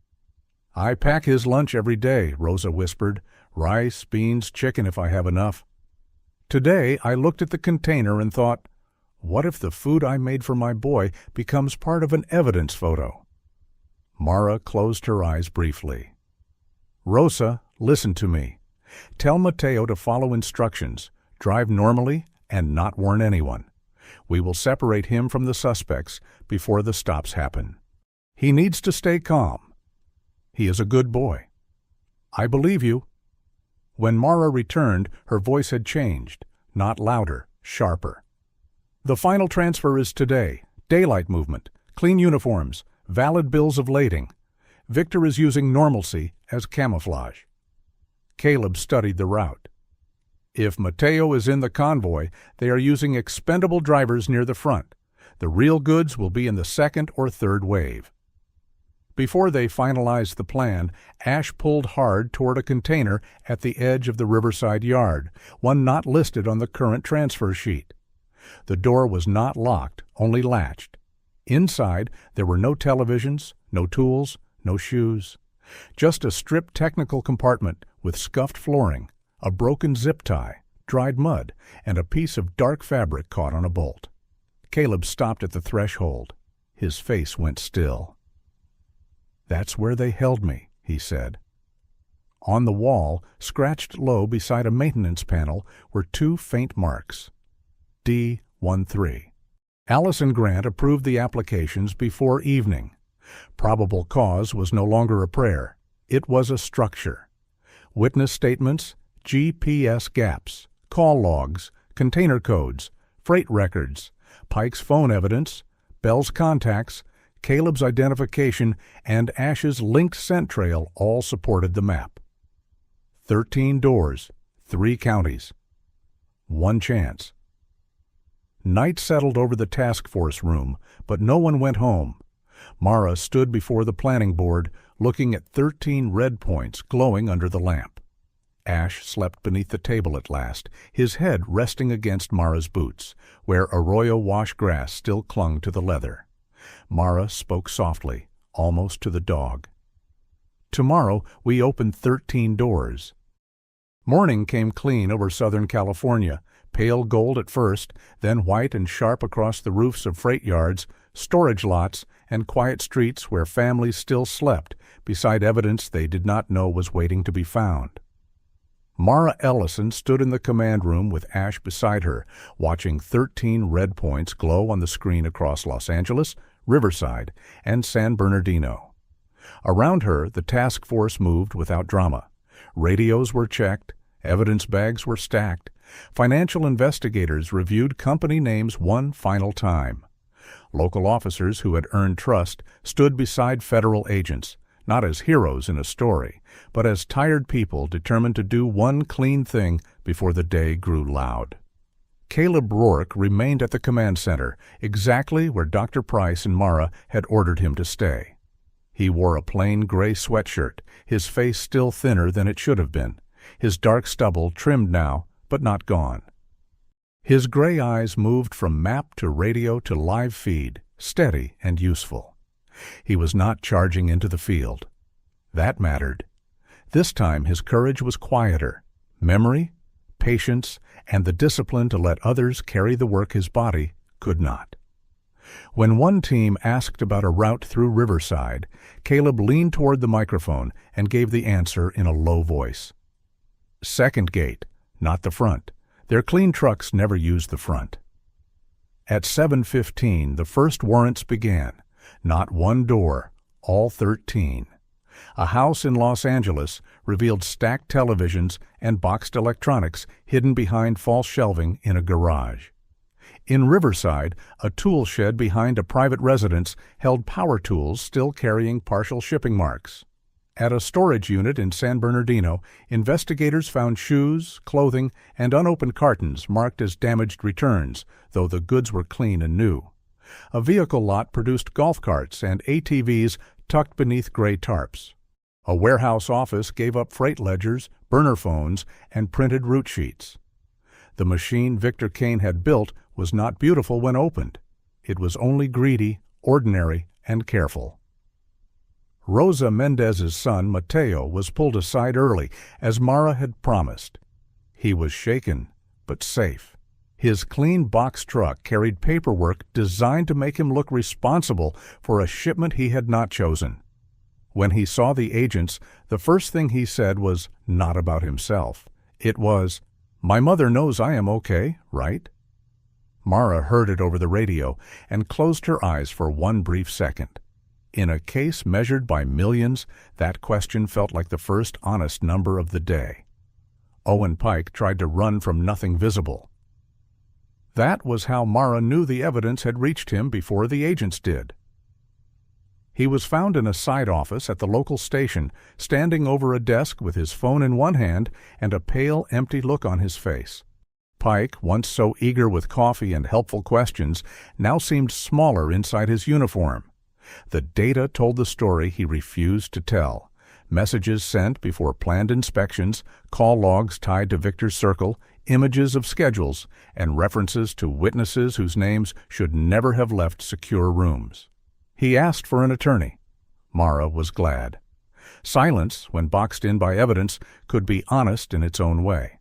"I pack his lunch every day," Rosa whispered. "Rice, beans, chicken if I have enough." Today I looked at the container and thought, what if the food I made for my boy becomes part of an evidence photo? Mara closed her eyes briefly. "Rosa, listen to me. Tell Mateo to follow instructions, drive normally, and not warn anyone. We will separate him from the suspects before the stops happen. He needs to stay calm. He is a good boy. I believe you." When Mara returned, her voice had changed, not louder, sharper. "The final transfer is today. Daylight movement, clean uniforms, valid bills of lading. Victor is using normalcy as camouflage." Caleb studied the route. "If Mateo is in the convoy, they are using expendable drivers near the front. The real goods will be in the second or third wave." Before they finalized the plan, Ash pulled hard toward a container at the edge of the Riverside yard, one not listed on the current transfer sheet. The door was not locked, only latched. Inside, there were no televisions, no tools, no shoes. Just a stripped technical compartment with scuffed flooring, a broken zip tie, dried mud, and a piece of dark fabric caught on a bolt. Caleb stopped at the threshold. His face went still. "That's where they held me," he said. On the wall, scratched low beside a maintenance panel, were two faint marks. D13. Allison Grant approved the applications before evening. Probable cause was no longer a prayer. It was a structure. Witness statements, GPS gaps, call logs, container codes, freight records, Pike's phone evidence, Bell's contacts, Caleb's identification, and Ash's linked scent trail all supported the map. 13 doors, 3 counties. One chance. Night settled over the task force room, but no one went home. Mara stood before the planning board, looking at 13 red points glowing under the lamp. Ash slept beneath the table at last, his head resting against Mara's boots, where arroyo wash grass still clung to the leather. Mara spoke softly, almost to the dog. "Tomorrow we open 13 doors." Morning came clean over Southern California, pale gold at first, then white and sharp across the roofs of freight yards, storage lots, and quiet streets where families still slept beside evidence they did not know was waiting to be found. Mara Ellison stood in the command room with Ash beside her, watching 13 red points glow on the screen across Los Angeles, Riverside, and San Bernardino. Around her, the task force moved without drama. Radios were checked, evidence bags were stacked, financial investigators reviewed company names one final time. Local officers who had earned trust stood beside federal agents, not as heroes in a story, but as tired people determined to do one clean thing before the day grew loud. Caleb Rourke remained at the command center, exactly where Dr. Price and Mara had ordered him to stay. He wore a plain gray sweatshirt, his face still thinner than it should have been, his dark stubble trimmed now, but not gone. His gray eyes moved from map to radio to live feed, steady and useful. He was not charging into the field. That mattered. This time his courage was quieter. Memory, patience, and the discipline to let others carry the work his body could not. When one team asked about a route through Riverside, Caleb leaned toward the microphone and gave the answer in a low voice. Second gate, not the front. Their clean trucks never used the front. At 7:15, the first warrants began. Not one door, all 13. A house in Los Angeles revealed stacked televisions and boxed electronics hidden behind false shelving in a garage. In Riverside, a tool shed behind a private residence held power tools still carrying partial shipping marks. At a storage unit in San Bernardino, investigators found shoes, clothing, and unopened cartons marked as damaged returns, though the goods were clean and new. A vehicle lot produced golf carts and ATVs tucked beneath gray tarps. A warehouse office gave up freight ledgers, burner phones, and printed route sheets. The machine Victor Kane had built was not beautiful when opened. It was only greedy, ordinary, and careful. Rosa Mendez's son, Mateo, was pulled aside early, as Mara had promised. He was shaken, but safe. His clean box truck carried paperwork designed to make him look responsible for a shipment he had not chosen. When he saw the agents, the first thing he said was not about himself. It was, "My mother knows I am okay, right?" Mara heard it over the radio and closed her eyes for one brief second. In a case measured by millions, that question felt like the first honest number of the day. Owen Pike tried to run from nothing visible. That was how Mara knew the evidence had reached him before the agents did. He was found in a side office at the local station, standing over a desk with his phone in one hand and a pale, empty look on his face. Pike, once so eager with coffee and helpful questions, now seemed smaller inside his uniform. The data told the story he refused to tell. Messages sent before planned inspections, call logs tied to Victor's circle, images of schedules, and references to witnesses whose names should never have left secure rooms. He asked for an attorney. Mara was glad. Silence, when boxed in by evidence, could be honest in its own way.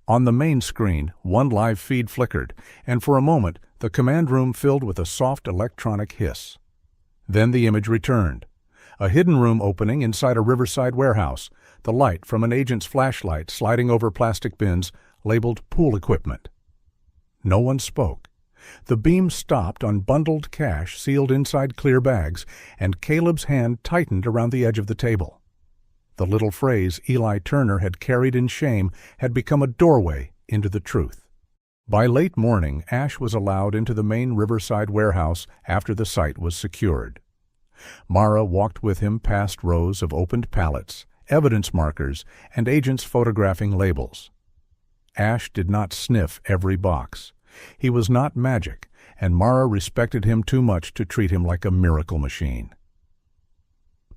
On the main screen, one live feed flickered, and for a moment the command room filled with a soft electronic hiss. Then the image returned. A hidden room opening inside a Riverside warehouse, the light from an agent's flashlight sliding over plastic bins labeled pool equipment. No one spoke. The beam stopped on bundled cash sealed inside clear bags, and Caleb's hand tightened around the edge of the table. The little phrase Eli Turner had carried in shame had become a doorway into the truth. By late morning, Ash was allowed into the main Riverside warehouse after the site was secured. Mara walked with him past rows of opened pallets, evidence markers, and agents photographing labels. Ash did not sniff every box. He was not magic, and Mara respected him too much to treat him like a miracle machine.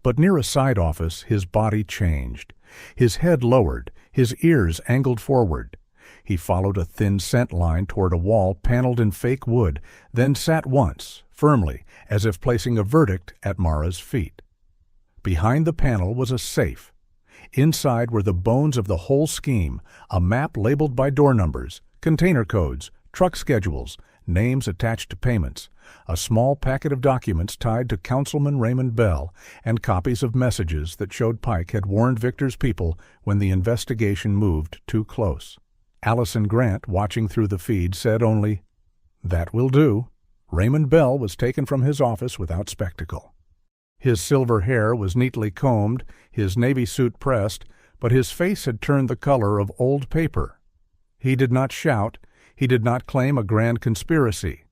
But near a side office, his body changed. His head lowered, his ears angled forward. He followed a thin scent line toward a wall paneled in fake wood, then sat once, firmly, as if placing a verdict at Mara's feet. Behind the panel was a safe. Inside were the bones of the whole scheme, a map labeled by door numbers, container codes, truck schedules, names attached to payments, a small packet of documents tied to Councilman Raymond Bell, and copies of messages that showed Pike had warned Victor's people when the investigation moved too close. Allison Grant, watching through the feed, said only, "That will do." Raymond Bell was taken from his office without spectacle. His silver hair was neatly combed, his navy suit pressed, but his face had turned the color of old paper. He did not shout. He did not claim a grand conspiracy.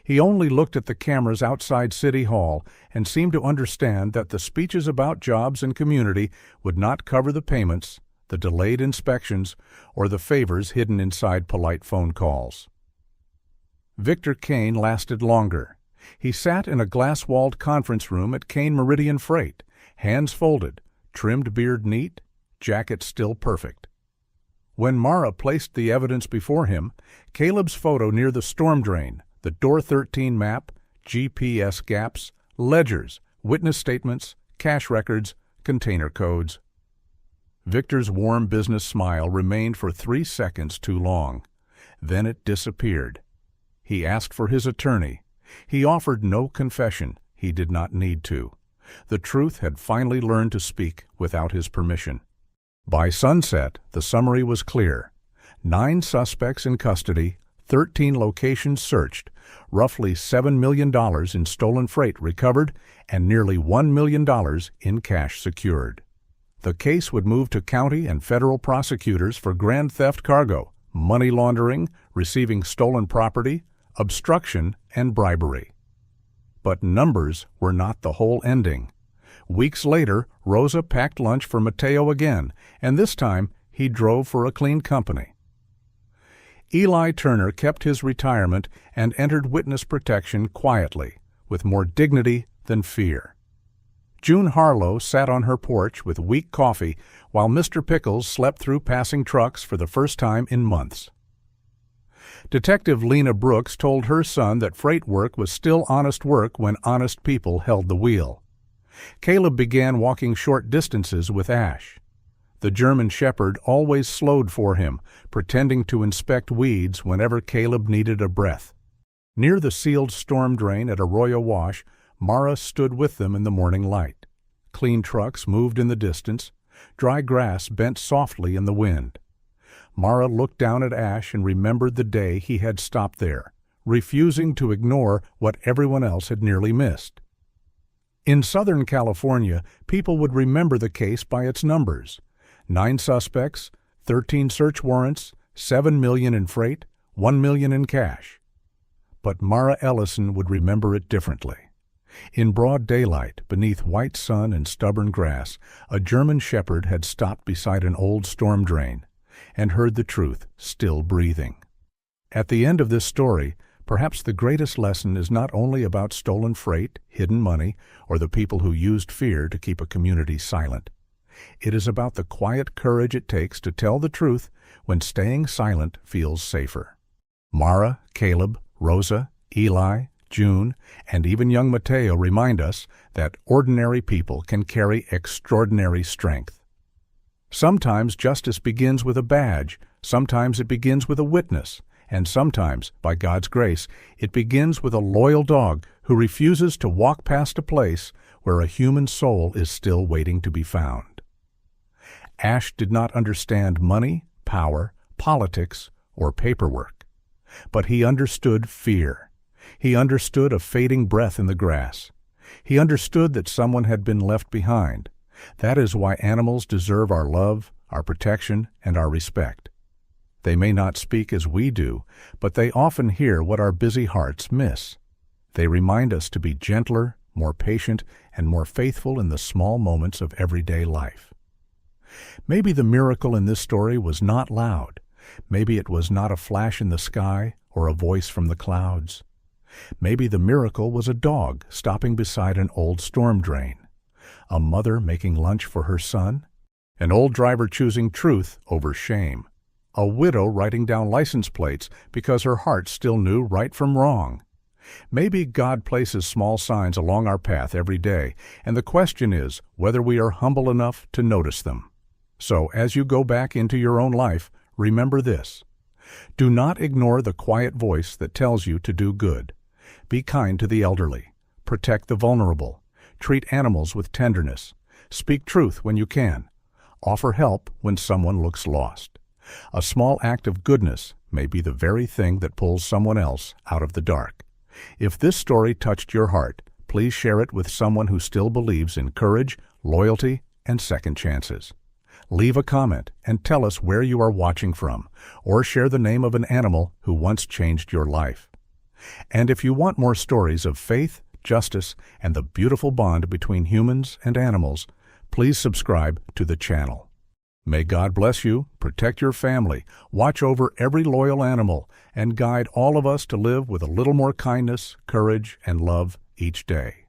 He only looked at the cameras outside City Hall and seemed to understand that the speeches about jobs and community would not cover the payments, the delayed inspections, or the favors hidden inside polite phone calls. Victor Kane lasted longer. He sat in a glass-walled conference room at Kane Meridian Freight, hands folded, trimmed beard neat, jacket still perfect. When Mara placed the evidence before him, Caleb's photo near the storm drain, the door 13 map, GPS gaps, ledgers, witness statements, cash records, container codes. Victor's warm business smile remained for 3 seconds too long. Then it disappeared. He asked for his attorney. He offered no confession. He did not need to. The truth had finally learned to speak without his permission. By sunset, the summary was clear. 9 suspects in custody, 13 locations searched, roughly $7 million in stolen freight recovered, and nearly $1 million in cash secured. The case would move to county and federal prosecutors for grand theft cargo, money laundering, receiving stolen property, obstruction, and bribery. But numbers were not the whole ending. Weeks later, Rosa packed lunch for Mateo again, and this time he drove for a clean company. Eli Turner kept his retirement and entered witness protection quietly, with more dignity than fear. June Harlow sat on her porch with weak coffee while Mr. Pickles slept through passing trucks for the first time in months. Detective Lena Brooks told her son that freight work was still honest work when honest people held the wheel. Caleb began walking short distances with Ash. The German shepherd always slowed for him, pretending to inspect weeds whenever Caleb needed a breath. Near the sealed storm drain at Arroyo Wash, Mara stood with them in the morning light. Clean trucks moved in the distance. Dry grass bent softly in the wind. Mara looked down at Ash and remembered the day he had stopped there, refusing to ignore what everyone else had nearly missed. In Southern California, people would remember the case by its numbers. 9 suspects, 13 search warrants, $7 million in freight, $1 million in cash. But Mara Ellison would remember it differently. In broad daylight, beneath white sun and stubborn grass, a German shepherd had stopped beside an old storm drain and heard the truth, still breathing. At the end of this story, perhaps the greatest lesson is not only about stolen freight, hidden money, or the people who used fear to keep a community silent. It is about the quiet courage it takes to tell the truth when staying silent feels safer. Mara, Caleb, Rosa, Eli, June, and even young Mateo remind us that ordinary people can carry extraordinary strength. Sometimes justice begins with a badge, sometimes it begins with a witness, and sometimes, by God's grace, it begins with a loyal dog who refuses to walk past a place where a human soul is still waiting to be found. Ash did not understand money, power, politics, or paperwork, but he understood fear. He understood a fading breath in the grass. He understood that someone had been left behind. That is why animals deserve our love, our protection, and our respect. They may not speak as we do, but they often hear what our busy hearts miss. They remind us to be gentler, more patient, and more faithful in the small moments of everyday life. Maybe the miracle in this story was not loud. Maybe it was not a flash in the sky or a voice from the clouds. Maybe the miracle was a dog stopping beside an old storm drain, a mother making lunch for her son, an old driver choosing truth over shame, a widow writing down license plates because her heart still knew right from wrong. Maybe God places small signs along our path every day, and the question is whether we are humble enough to notice them. So, as you go back into your own life, remember this. Do not ignore the quiet voice that tells you to do good. Be kind to the elderly. Protect the vulnerable. Treat animals with tenderness. Speak truth when you can. Offer help when someone looks lost. A small act of goodness may be the very thing that pulls someone else out of the dark. If this story touched your heart, please share it with someone who still believes in courage, loyalty, and second chances. Leave a comment and tell us where you are watching from, or share the name of an animal who once changed your life. And if you want more stories of faith, justice, and the beautiful bond between humans and animals, please subscribe to the channel. May God bless you, protect your family, watch over every loyal animal, and guide all of us to live with a little more kindness, courage, and love each day.